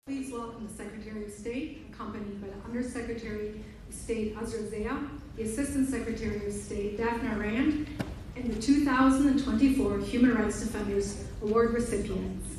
Please welcome the Secretary of State, accompanied by the Undersecretary of State Azra Zaya, the Assistant Secretary of State Daphna Rand, and the 2024 Human Rights Defenders Award recipients.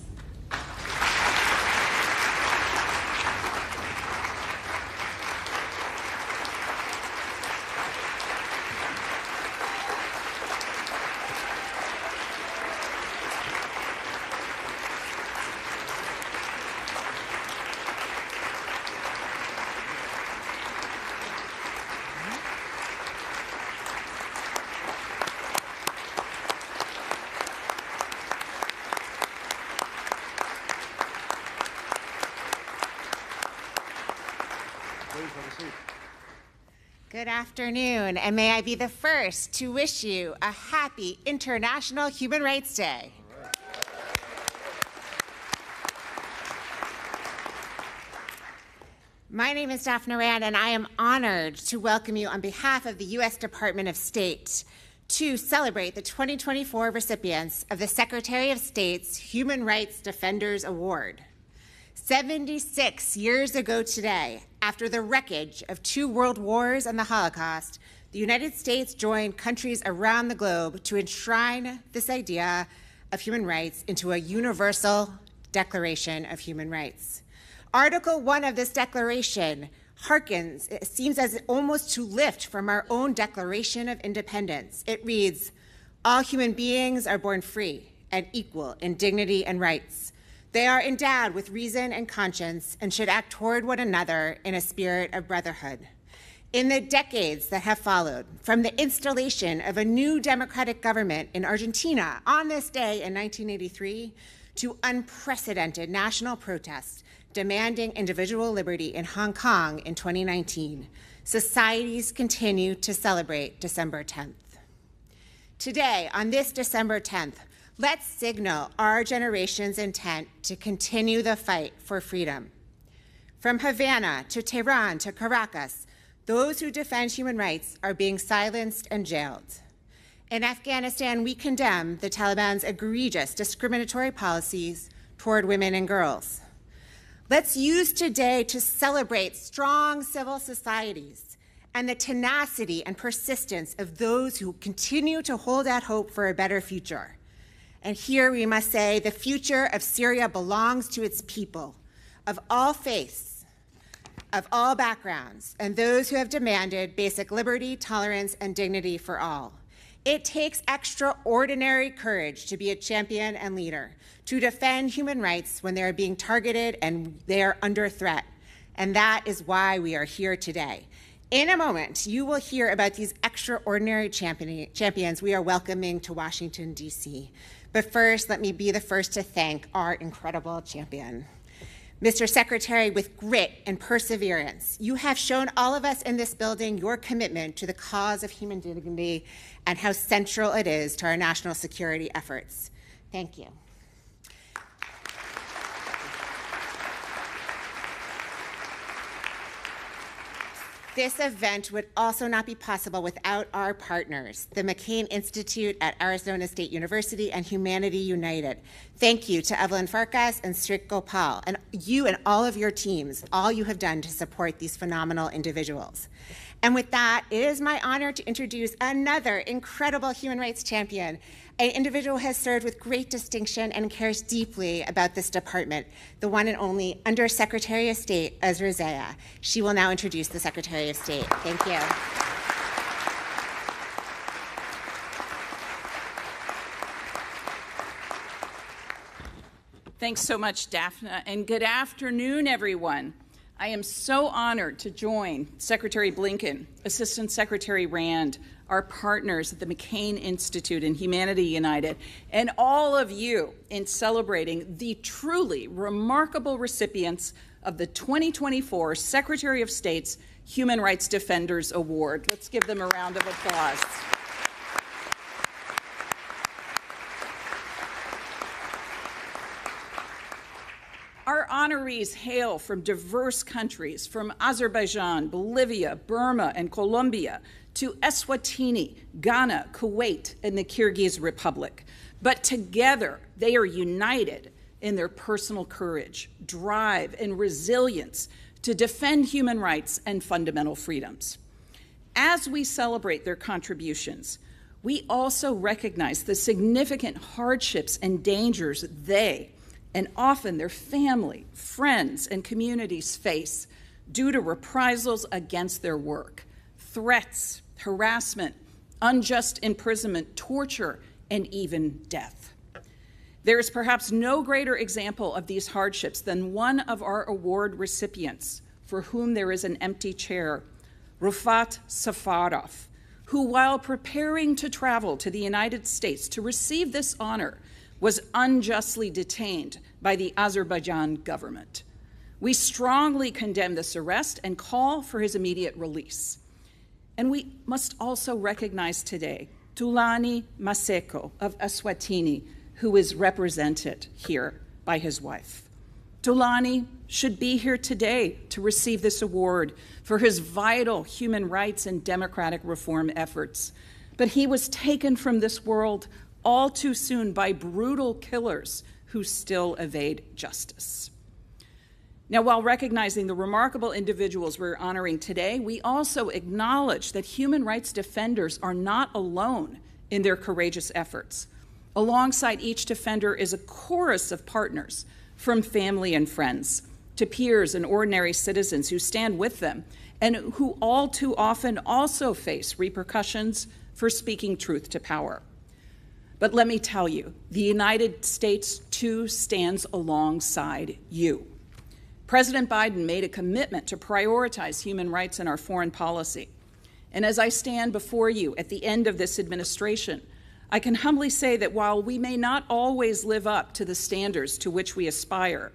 Good afternoon, and may I be the first to wish you a happy International Human Rights Day. My name is Daphna Rand, and I am honored to welcome you on behalf of the U.S. Department of State to celebrate the 2024 recipients of the Secretary of State's Human Rights Defenders Award. 76 years ago today, after the wreckage of 2 world wars and the Holocaust, the United States joined countries around the globe to enshrine this idea of human rights into a universal Declaration of Human Rights. Article 1 of this declaration harkens, it seems as almost to lift from our own Declaration of Independence. It reads, "All human beings are born free and equal in dignity and rights. They are endowed with reason and conscience and should act toward one another in a spirit of brotherhood." In the decades that have followed, from the installation of a new democratic government in Argentina on this day in 1983 to unprecedented national protests demanding individual liberty in Hong Kong in 2019, societies continue to celebrate December 10th. Today, on this December 10th, let's signal our generation's intent to continue the fight for freedom. From Havana to Tehran to Caracas, those who defend human rights are being silenced and jailed. In Afghanistan, we condemn the Taliban's egregious discriminatory policies toward women and girls. Let's use today to celebrate strong civil societies and the tenacity and persistence of those who continue to hold out hope for a better future. And here we must say the future of Syria belongs to its people, of all faiths, of all backgrounds, and those who have demanded basic liberty, tolerance, and dignity for all. It takes extraordinary courage to be a champion and leader, to defend human rights when they are being targeted and they are under threat. And that is why we are here today. In a moment, you will hear about these extraordinary champions we are welcoming to Washington, D.C. But first, let me be the first to thank our incredible champion. Mr. Secretary, with grit and perseverance, you have shown all of us in this building your commitment to the cause of human dignity and how central it is to our national security efforts. Thank you. This event would also not be possible without our partners, the McCain Institute at Arizona State University and Humanity United. Thank you to Evelyn Farkas and Srik Gopal, and you and all of your teams, all you have done to support these phenomenal individuals. And with that, it is my honor to introduce another incredible human rights champion, an individual who has served with great distinction and cares deeply about this department, the one and only Undersecretary of State, Azra Zaya. She will now introduce the Secretary of State. Thank you. Thanks so much, Daphna, and good afternoon, everyone. I am so honored to join Secretary Blinken, Assistant Secretary Rand, our partners at the McCain Institute and Humanity United, and all of you in celebrating the truly remarkable recipients of the 2024 Secretary of State's Human Rights Defenders Award. Let's give them a round of applause. Our honorees hail from diverse countries, from Azerbaijan, Bolivia, Burma, and Colombia, to Eswatini, Ghana, Kuwait, and the Kyrgyz Republic. But together, they are united in their personal courage, drive, and resilience to defend human rights and fundamental freedoms. As we celebrate their contributions, we also recognize the significant hardships and dangers they, and often their family, friends, and communities face due to reprisals against their work, threats, harassment, unjust imprisonment, torture, and even death. There is perhaps no greater example of these hardships than one of our award recipients, for whom there is an empty chair, Rufat Safarov, who, while preparing to travel to the United States to receive this honor, was unjustly detained by the Azerbaijan government. We strongly condemn this arrest and call for his immediate release. And we must also recognize today Thulani Maseko of Eswatini, who is represented here by his wife. Thulani should be here today to receive this award for his vital human rights and democratic reform efforts. But he was taken from this world all too soon by brutal killers who still evade justice. Now, while recognizing the remarkable individuals we're honoring today, we also acknowledge that human rights defenders are not alone in their courageous efforts. Alongside each defender is a chorus of partners, from family and friends to peers and ordinary citizens who stand with them and who all too often also face repercussions for speaking truth to power. But let me tell you, the United States too stands alongside you. President Biden made a commitment to prioritize human rights in our foreign policy. And as I stand before you at the end of this administration, I can humbly say that while we may not always live up to the standards to which we aspire,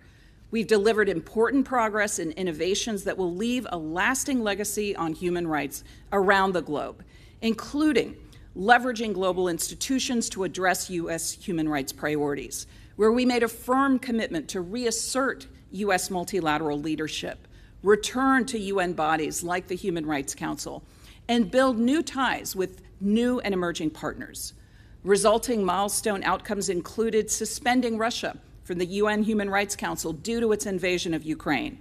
we've delivered important progress and innovations that will leave a lasting legacy on human rights around the globe, including leveraging global institutions to address U.S. human rights priorities, where we made a firm commitment to reassert U.S. multilateral leadership, return to UN bodies like the Human Rights Council, and build new ties with new and emerging partners. Resulting milestone outcomes included suspending Russia from the UN Human Rights Council due to its invasion of Ukraine,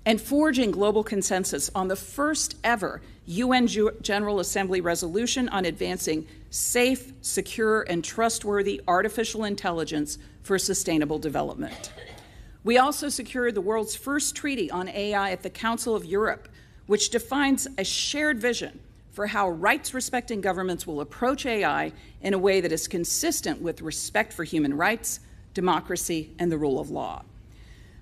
and forging global consensus on the first ever UN General Assembly resolution on advancing safe, secure, and trustworthy artificial intelligence for sustainable development. We also secured the world's first treaty on AI at the Council of Europe, which defines a shared vision for how rights-respecting governments will approach AI in a way that is consistent with respect for human rights, democracy, and the rule of law.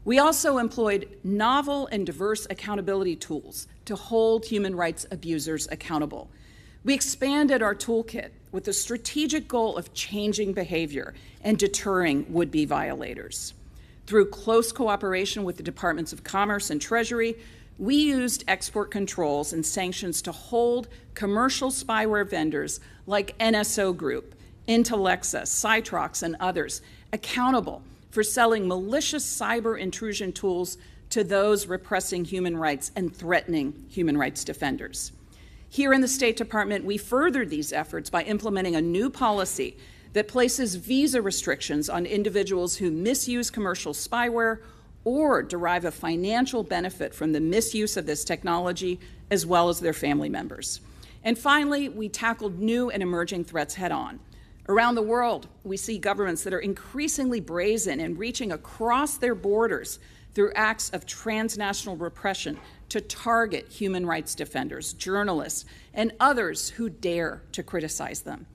We also employed novel and diverse accountability tools to hold human rights abusers accountable. We expanded our toolkit with the strategic goal of changing behavior and deterring would-be violators. Through close cooperation with the Departments of Commerce and Treasury, we used export controls and sanctions to hold commercial spyware vendors like NSO Group, Intellexa, Cytrox, and others accountable for selling malicious cyber intrusion tools to those repressing human rights and threatening human rights defenders. Here in the State Department, we furthered these efforts by implementing a new policy that places visa restrictions on individuals who misuse commercial spyware or derive a financial benefit from the misuse of this technology, as well as their family members. And finally, we tackled new and emerging threats head-on. Around the world, we see governments that are increasingly brazen in reaching across their borders through acts of transnational repression to target human rights defenders, journalists, and others who dare to criticize them.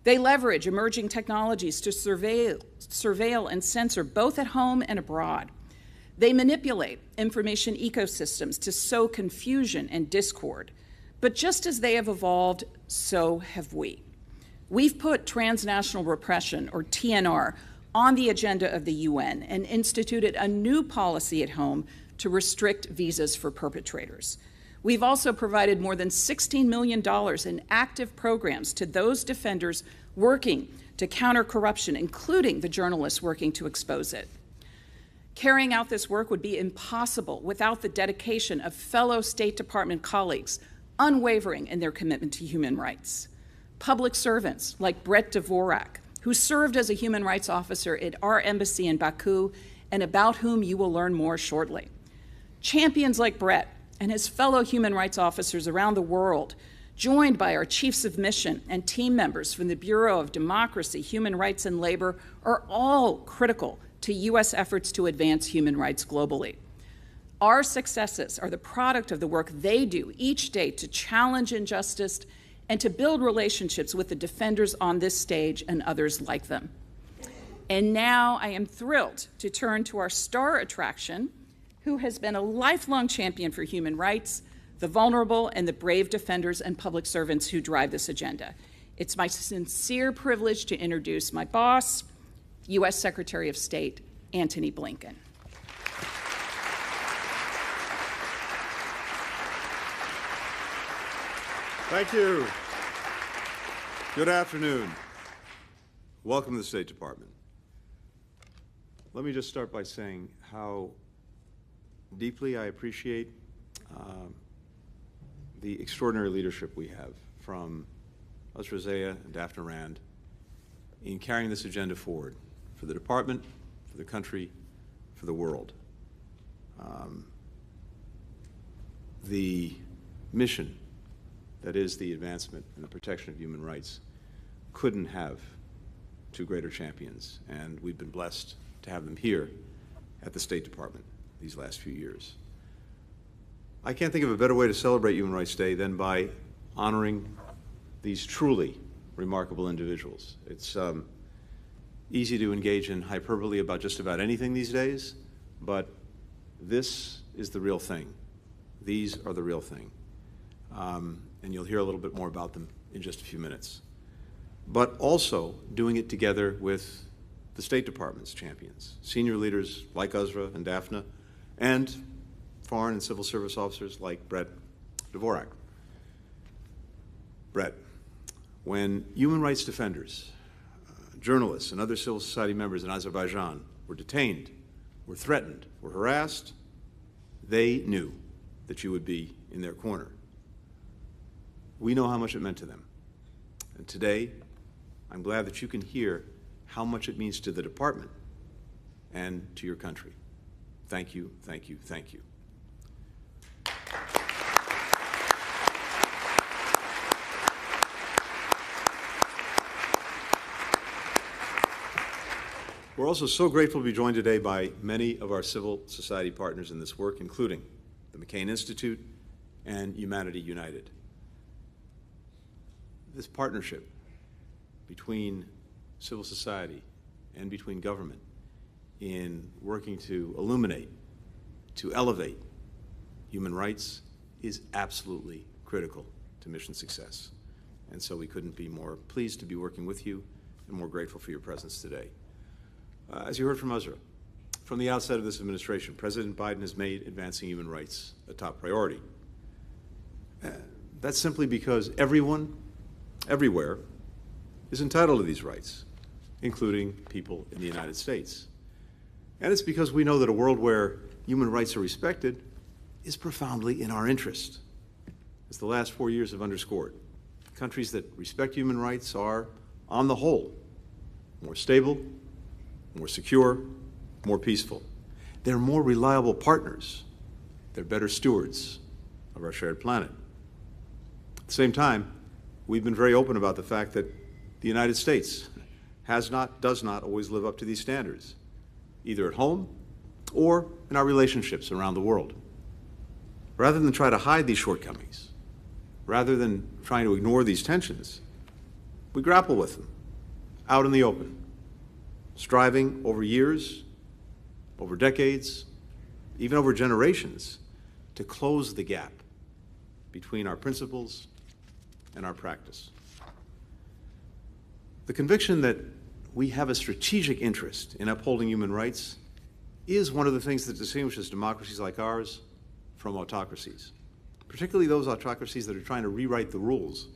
They leverage emerging technologies to surveil and censor both at home and abroad. They manipulate information ecosystems to sow confusion and discord. But just as they have evolved, so have we. We've put transnational repression, or TNR, on the agenda of the UN and instituted a new policy at home to restrict visas for perpetrators. We've also provided more than $16 million in active programs to those defenders working to counter corruption, including the journalists working to expose it. Carrying out this work would be impossible without the dedication of fellow State Department colleagues, unwavering in their commitment to human rights. Public servants like Brett Dvorak, who served as a human rights officer at our embassy in Baku and about whom you will learn more shortly. Champions like Brett and his fellow human rights officers around the world, joined by our chiefs of mission and team members from the Bureau of Democracy, Human Rights, and Labor, are all critical to U.S. efforts to advance human rights globally. Our successes are the product of the work they do each day to challenge injustice and to build relationships with the defenders on this stage and others like them. And now I am thrilled to turn to our star attraction, who has been a lifelong champion for human rights, the vulnerable and the brave defenders and public servants who drive this agenda. It's my sincere privilege to introduce my boss, U.S. Secretary of State, Antony Blinken. Thank you. Good afternoon. Welcome to the State Department. Let me just start by saying how deeply I appreciate the extraordinary leadership we have from Azra Zaya and Daphne Rand in carrying this agenda forward for the department, for the country, for the world. The mission that is the advancement and the protection of human rights couldn't have two greater champions, and we've been blessed to have them here at the State Department these last few years. I can't think of a better way to celebrate Human Rights Day than by honoring these truly remarkable individuals. It's easy to engage in hyperbole about just about anything these days, but this is the real thing. These are the real thing. And you'll hear a little bit more about them in just a few minutes. But also doing it together with the State Department's champions, senior leaders like Azra and Daphne, and foreign and civil service officers like Brett Dvorak. Brett, when human rights defenders, journalists, and other civil society members in Azerbaijan were detained, were threatened, were harassed, they knew that you would be in their corner. We know how much it meant to them. And today, I'm glad that you can hear how much it means to the department and to your country. Thank you, thank you, thank you. We're also so grateful to be joined today by many of our civil society partners in this work, including the McCain Institute and Humanity United. This partnership between civil society and between government in working to illuminate, to elevate human rights is absolutely critical to mission success. And so we couldn't be more pleased to be working with you and more grateful for your presence today. As you heard from Azra, from the outset of this administration, President Biden has made advancing human rights a top priority. That's simply because everyone, everywhere, is entitled to these rights, including people in the United States. And it's because we know that a world where human rights are respected is profoundly in our interest. As the last 4 years have underscored, countries that respect human rights are, on the whole, more stable, more secure, more peaceful. They're more reliable partners. They're better stewards of our shared planet. At the same time, we've been very open about the fact that the United States does not always live up to these standards, either at home or in our relationships around the world. Rather than try to hide these shortcomings, rather than trying to ignore these tensions, we grapple with them out in the open, striving over years, over decades, even over generations, to close the gap between our principles and our practice. The conviction that we have a strategic interest in upholding human rights is one of the things that distinguishes democracies like ours from autocracies, particularly those autocracies that are trying to rewrite the rules,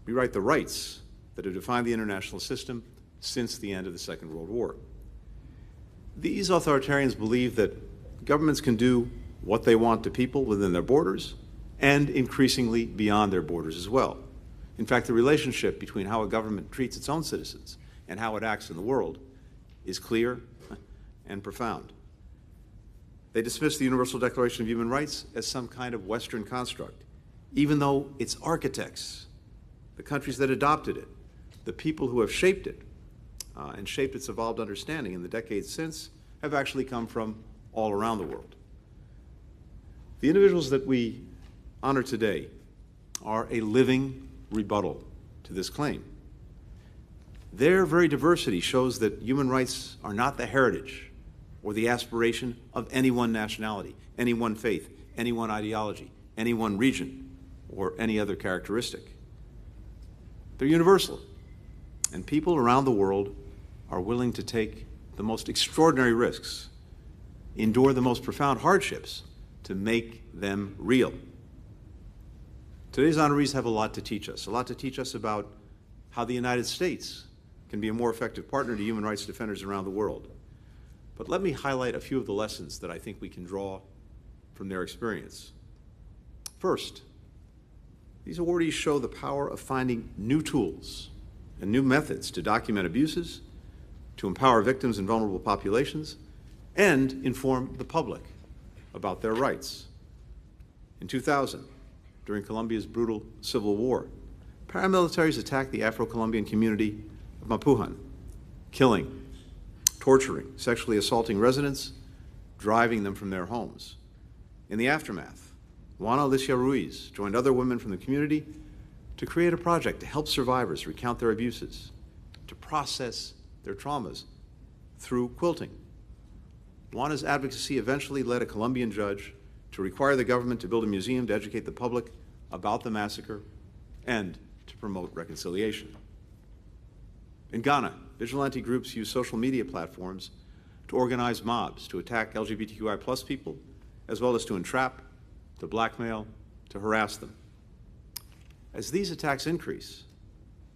rewrite the rights that have defined the international system since the end of the Second World War. These authoritarians believe that governments can do what they want to people within their borders and increasingly beyond their borders as well. In fact, the relationship between how a government treats its own citizens and how it acts in the world is clear and profound. They dismiss the Universal Declaration of Human Rights as some kind of Western construct, even though its architects, the countries that adopted it, the people who have shaped it, and shaped its evolved understanding in the decades since, have actually come from all around the world. The individuals that we honor today are a living rebuttal to this claim. Their very diversity shows that human rights are not the heritage or the aspiration of any one nationality, any one faith, any one ideology, any one region, or any other characteristic. They're universal, and people around the world are willing to take the most extraordinary risks, endure the most profound hardships to make them real. Today's honorees have a lot to teach us about how the United States can be a more effective partner to human rights defenders around the world. But let me highlight a few of the lessons that I think we can draw from their experience. First, these awardees show the power of finding new tools and new methods to document abuses, to empower victims and vulnerable populations, and inform the public about their rights. In 2000, during Colombia's brutal civil war, paramilitaries attacked the Afro-Colombian community of Mapuhan, killing, torturing, sexually assaulting residents, driving them from their homes. In the aftermath, Juana Alicia Ruiz joined other women from the community to create a project to help survivors recount their abuses, to process their traumas through quilting. Juana's advocacy eventually led a Colombian judge to require the government to build a museum to educate the public about the massacre and to promote reconciliation. In Ghana, vigilante groups use social media platforms to organize mobs to attack LGBTQI+ people, as well as to entrap, to blackmail, to harass them. As these attacks increase,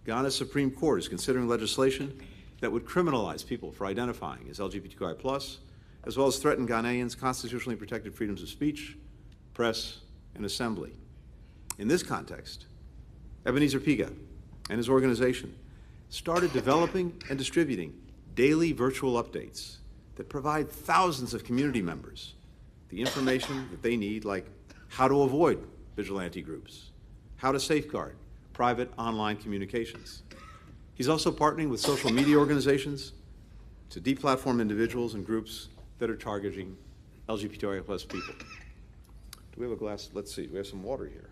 Ghana's Supreme Court is considering legislation that would criminalize people for identifying as LGBTQI+, as well as threaten Ghanaians' constitutionally protected freedoms of speech, press, and assembly. In this context, Ebenezer Piga and his organization started developing and distributing daily virtual updates that provide thousands of community members the information that they need, like how to avoid vigilante groups, how to safeguard private online communications. He's also partnering with social media organizations to deplatform individuals and groups that are targeting LGBTQI+ people. Do we have a glass? Let's see. We have some water here.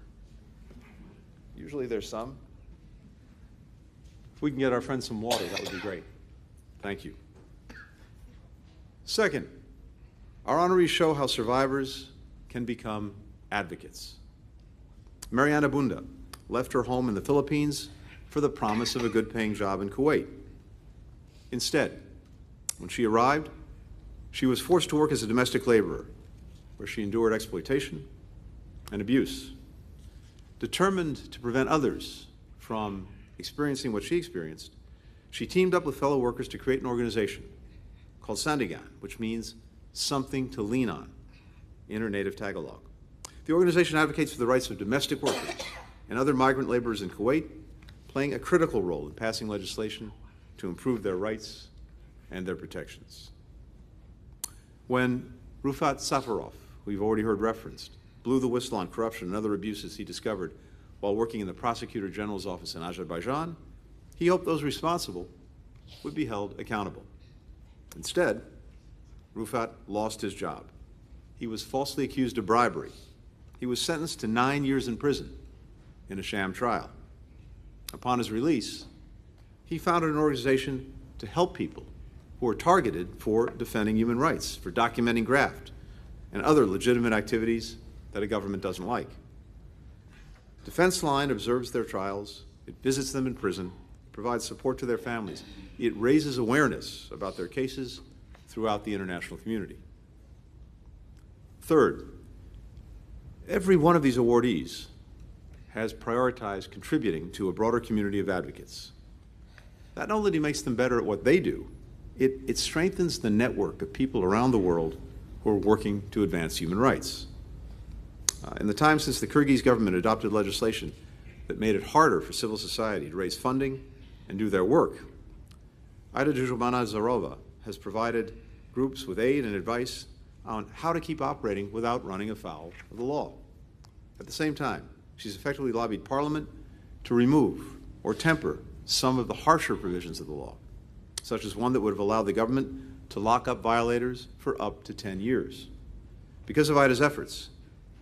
Usually there's some. If we can get our friends some water, that would be great. Thank you. Second, our honorees show how survivors can become advocates. Mariana Bunda left her home in the Philippines for the promise of a good-paying job in Kuwait. Instead, when she arrived, she was forced to work as a domestic laborer, where she endured exploitation and abuse. Determined to prevent others from experiencing what she experienced, she teamed up with fellow workers to create an organization called Sandigan, which means something to lean on in her native Tagalog. The organization advocates for the rights of domestic workers and other migrant laborers in Kuwait, playing a critical role in passing legislation to improve their rights and their protections. When Rufat Safarov, who we've already heard referenced, blew the whistle on corruption and other abuses he discovered while working in the Prosecutor General's office in Azerbaijan, he hoped those responsible would be held accountable. Instead, Rufat lost his job. He was falsely accused of bribery. He was sentenced to 9 years in prison in a sham trial. Upon his release, he founded an organization to help people who are targeted for defending human rights, for documenting graft, and other legitimate activities that a government doesn't like. Defense Line observes their trials, it visits them in prison, provides support to their families. It raises awareness about their cases throughout the international community. Third, every one of these awardees has prioritized contributing to a broader community of advocates. That not only makes them better at what they do, it strengthens the network of people around the world who are working to advance human rights. In the time since the Kyrgyz government adopted legislation that made it harder for civil society to raise funding and do their work, Ida Dzhumana-Zarova has provided groups with aid and advice on how to keep operating without running afoul of the law. At the same time, she's effectively lobbied Parliament to remove or temper some of the harsher provisions of the law, such as one that would have allowed the government to lock up violators for up to 10 years. Because of Ida's efforts,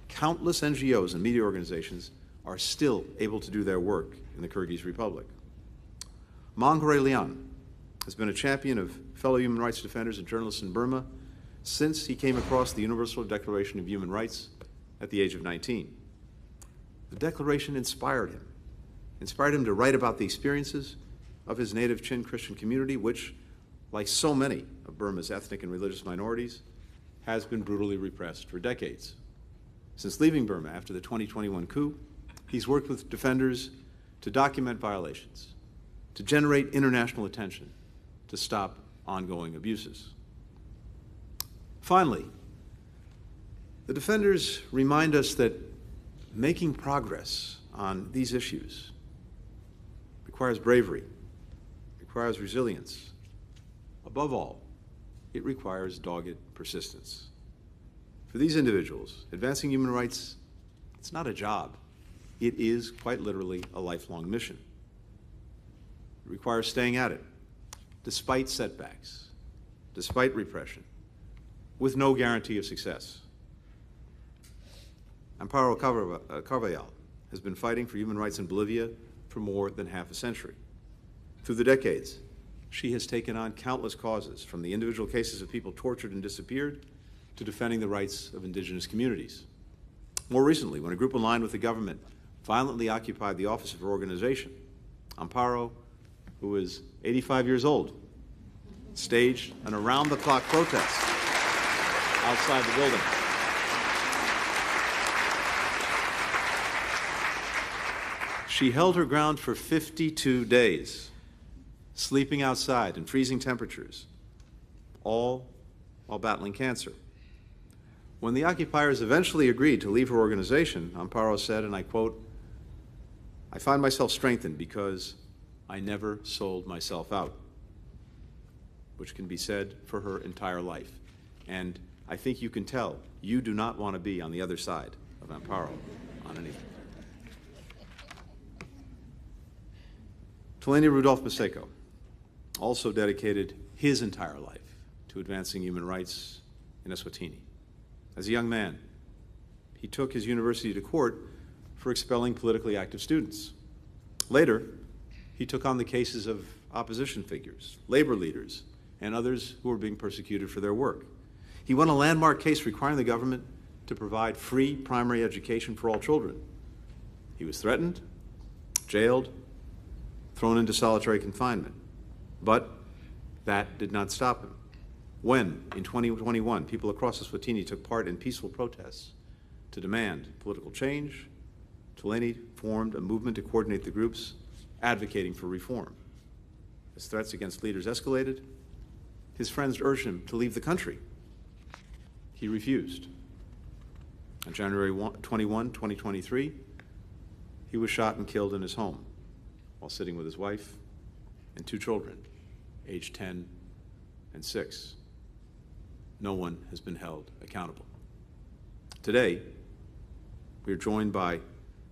countless NGOs and media organizations are still able to do their work in the Kyrgyz Republic. Mangure Lian has been a champion of fellow human rights defenders and journalists in Burma since he came across the Universal Declaration of Human Rights at the age of 19. The Declaration inspired him to write about the experiences of his native Chin Christian community, which, like so many of Burma's ethnic and religious minorities, has been brutally repressed for decades. Since leaving Burma after the 2021 coup, he's worked with defenders to document violations, to generate international attention, to stop ongoing abuses. Finally, the defenders remind us that making progress on these issues requires bravery, requires resilience. Above all, it requires dogged persistence. For these individuals, advancing human rights, it's not a job. It is quite literally a lifelong mission. It requires staying at it, despite setbacks, despite repression, with no guarantee of success. Amparo Carvajal has been fighting for human rights in Bolivia for more than half a century. Through the decades, she has taken on countless causes, from the individual cases of people tortured and disappeared to defending the rights of indigenous communities. More recently, when a group aligned with the government violently occupied the office of her organization, Amparo, who is 85 years old, staged an around-the-clock protest outside the building. She held her ground for 52 days, sleeping outside in freezing temperatures, all while battling cancer. When the occupiers eventually agreed to leave her organization, Amparo said, and I quote, "I find myself strengthened because I never sold myself out," which can be said for her entire life. And I think you can tell you do not want to be on the other side of Amparo on anything. Toleni Rudolph Maseko also dedicated his entire life to advancing human rights in Eswatini. As a young man, he took his university to court for expelling politically active students. Later, he took on the cases of opposition figures, labor leaders, and others who were being persecuted for their work. He won a landmark case requiring the government to provide free primary education for all children. He was threatened, jailed, thrown into solitary confinement. But that did not stop him. When, in 2021, people across Eswatini took part in peaceful protests to demand political change, Toleni formed a movement to coordinate the groups advocating for reform. As threats against leaders escalated, his friends urged him to leave the country. He refused. On January 21, 2023, he was shot and killed in his home while sitting with his wife and two children, aged 10 and 6. No one has been held accountable. Today, we are joined by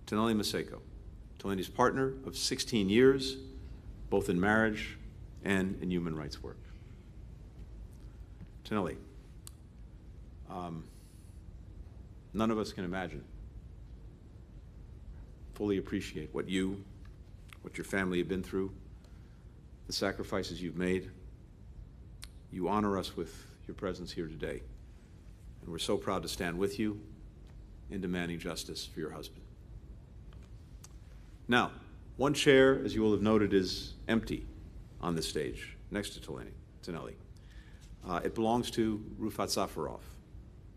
Tenali Maseko, Toleni's partner of 16 years, both in marriage and in human rights work. Tenali, none of us can imagine, fully appreciate what your family have been through, the sacrifices you've made. You honor us with your presence here today, and we're so proud to stand with you in demanding justice for your husband. Now, one chair, as you will have noted, is empty on this stage next to Tenali. It belongs to Rufat Safarov,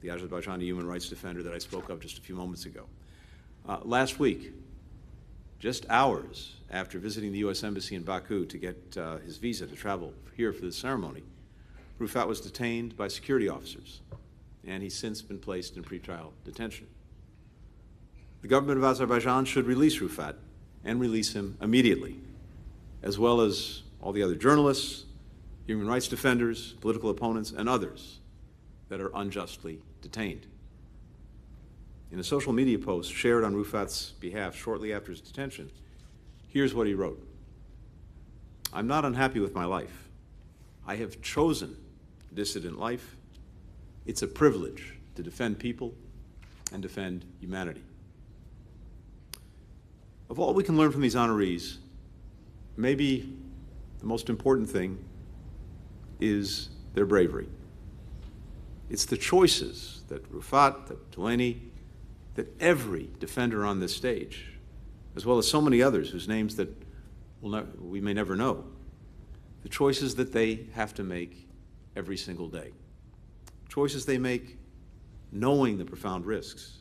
the Azerbaijani human rights defender that I spoke of just a few moments ago. Last week, just hours after visiting the U.S. Embassy in Baku to get his visa to travel here for the ceremony, Rufat was detained by security officers, and he's since been placed in pretrial detention. The government of Azerbaijan should release Rufat and release him immediately, as well as all the other journalists human rights defenders, political opponents, and others that are unjustly detained. In a social media post shared on Rufat's behalf shortly after his detention, here's what he wrote. "I'm not unhappy with my life. I have chosen dissident life. It's a privilege to defend people and defend humanity." Of all we can learn from these honorees, maybe the most important thing is their bravery. It's the choices that Rufat, that Delaney, that every defender on this stage, as well as so many others whose names that we may never know, the choices that they have to make every single day. Choices they make knowing the profound risks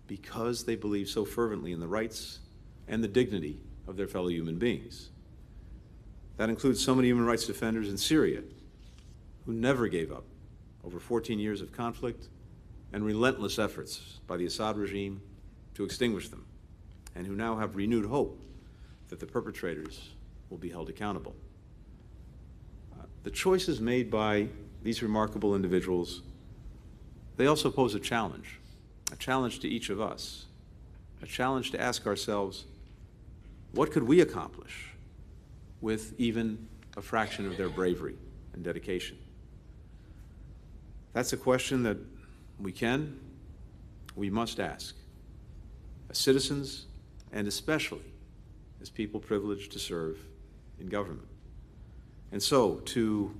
because they believe so fervently in the rights and the dignity of their fellow human beings. That includes so many human rights defenders in Syria who never gave up over 14 years of conflict and relentless efforts by the Assad regime to extinguish them, and who now have renewed hope that the perpetrators will be held accountable. The choices made by these remarkable individuals, they also pose a challenge to each of us, a challenge to ask ourselves, what could we accomplish with even a fraction of their bravery and dedication? That's a question that we must ask as citizens and especially as people privileged to serve in government. And so, to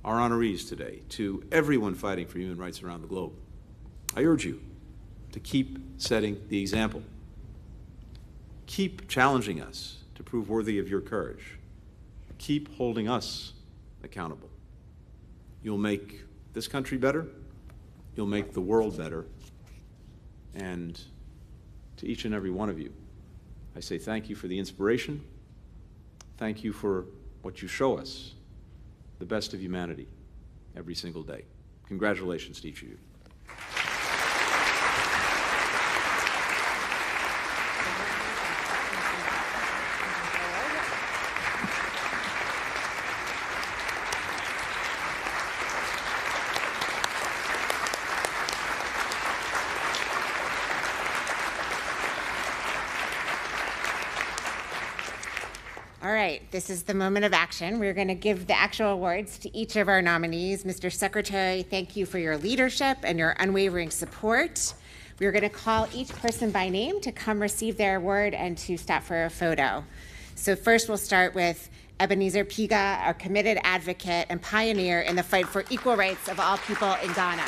our honorees today, to everyone fighting for human rights around the globe, I urge you to keep setting the example. Keep challenging us to prove worthy of your courage. Keep holding us accountable. You'll make this country better. You'll make the world better. And to each and every one of you, I say thank you for the inspiration. Thank you for what you show us, the best of humanity, every single day. Congratulations to each of you. All right, this is the moment of action. We're going to give the actual awards to each of our nominees. Mr. Secretary, thank you for your leadership and your unwavering support. We're going to call each person by name to come receive their award and to stop for a photo. So first we'll start with Ebenezer Piga, our committed advocate and pioneer in the fight for equal rights of all people in Ghana.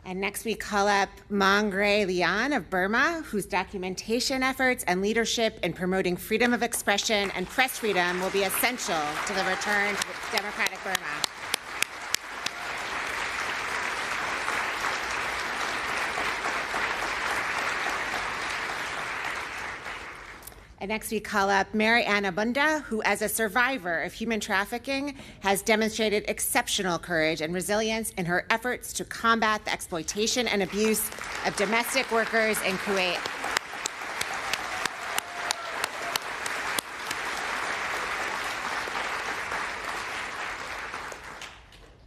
And next we call up Mangre Lian of Burma, whose documentation efforts and leadership in promoting freedom of expression and press freedom will be essential to the return to democratic Burma. And next we call up Mary Ann Abunda, who as a survivor of human trafficking has demonstrated exceptional courage and resilience in her efforts to combat the exploitation and abuse of domestic workers in Kuwait.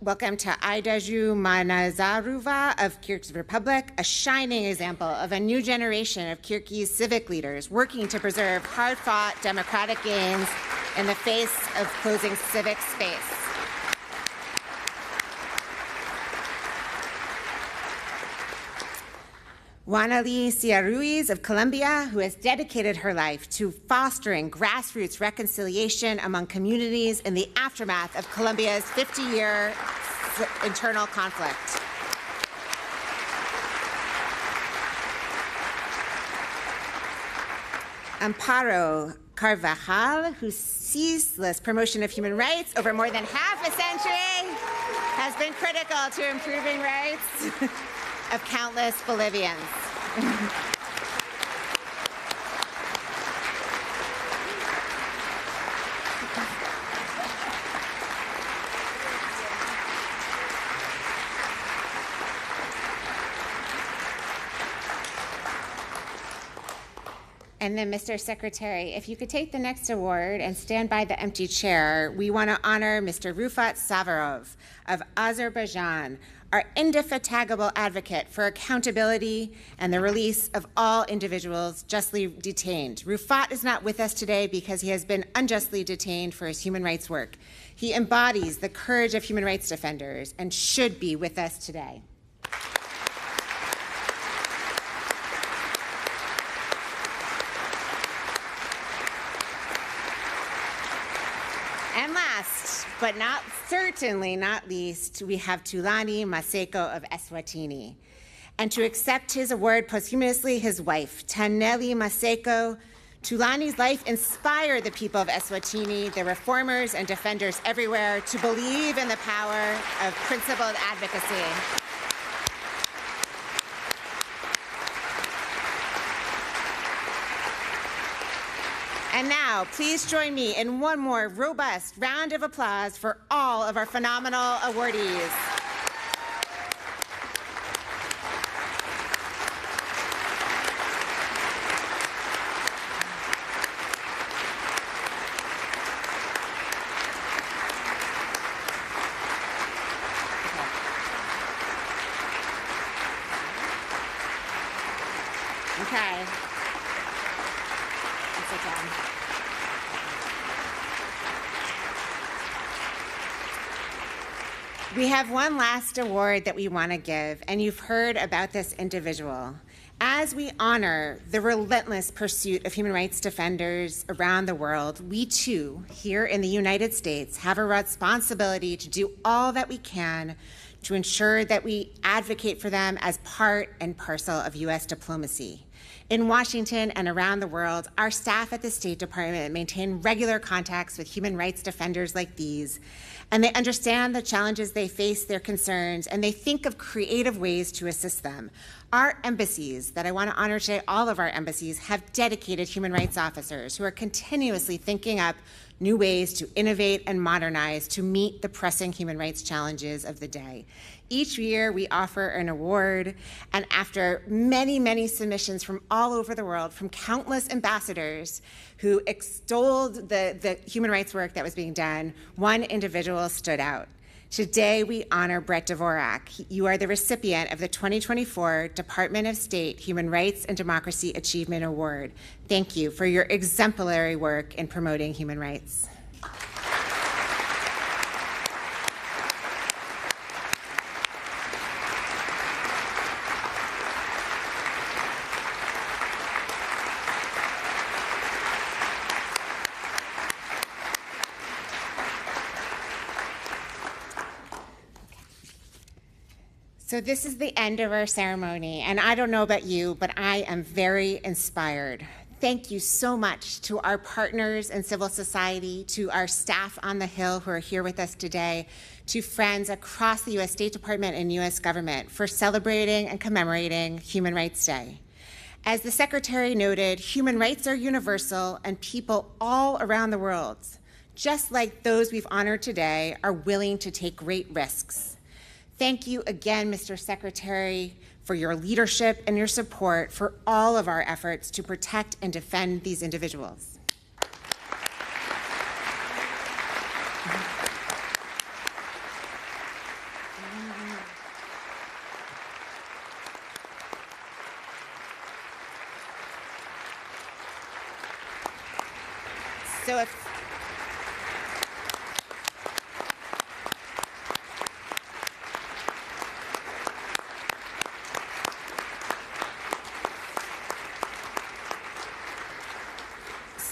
Welcome to Aidaju Manazaruva of Kyrgyz Republic, a shining example of a new generation of Kyrgyz civic leaders working to preserve hard-fought democratic gains in the face of closing civic space. Wanali Ciaruiz of Colombia, who has dedicated her life to fostering grassroots reconciliation among communities in the aftermath of Colombia's 50-year internal conflict. Amparo Carvajal, whose ceaseless promotion of human rights over more than half a century has been critical to improving rights of countless Bolivians. And then, Mr. Secretary, if you could take the next award and stand by the empty chair, we want to honor Mr. Rufat Safarov of Azerbaijan, our indefatigable advocate for accountability and the release of all individuals justly detained. Rufat is not with us today because he has been unjustly detained for his human rights work. He embodies the courage of human rights defenders and should be with us today. And last, but certainly not least, we have Thulani Maseko of Eswatini. And to accept his award posthumously, his wife, Taneli Maseko. Thulani's life inspired the people of Eswatini, the reformers and defenders everywhere, to believe in the power of principled advocacy. And now, please join me in one more robust round of applause for all of our phenomenal awardees. Okay. Sit down. We have one last award that we want to give, and you've heard about this individual. As we honor the relentless pursuit of human rights defenders around the world, we too, here in the United States, have a responsibility to do all that we can to ensure that we advocate for them as part and parcel of U.S. diplomacy. In Washington and around the world, our staff at the State Department maintain regular contacts with human rights defenders like these, and they understand the challenges they face, their concerns, and they think of creative ways to assist them. Our embassies, that I want to honor today, all of our embassies, have dedicated human rights officers who are continuously thinking up new ways to innovate and modernize to meet the pressing human rights challenges of the day. Each year, we offer an award, and after many, many submissions from all over the world, from countless ambassadors who extolled the human rights work that was being done, one individual stood out. Today, we honor Brett Dvorak. You are the recipient of the 2024 Department of State Human Rights and Democracy Achievement Award. Thank you for your exemplary work in promoting human rights. So this is the end of our ceremony, and I don't know about you, but I am very inspired. Thank you so much to our partners in civil society, to our staff on the Hill who are here with us today, to friends across the U.S. State Department and U.S. government for celebrating and commemorating Human Rights Day. As the Secretary noted, human rights are universal, and people all around the world, just like those we've honored today, are willing to take great risks. Thank you again, Mr. Secretary, for your leadership and your support for all of our efforts to protect and defend these individuals.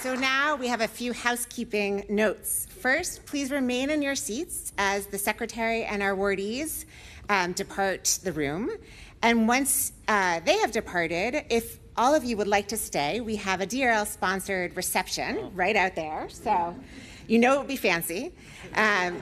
So now we have a few housekeeping notes. First, please remain in your seats as the Secretary and our awardees depart the room. And once they have departed, if all of you would like to stay, we have a DRL-sponsored reception right out there. So you know it will be fancy. And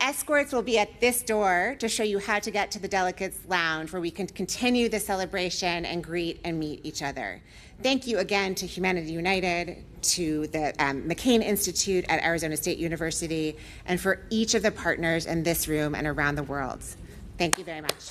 escorts will be at this door to show you how to get to the Delegates Lounge, where we can continue the celebration and greet and meet each other. Thank you again to Humanity United, to the McCain Institute at Arizona State University, and for each of the partners in this room and around the world. Thank you very much.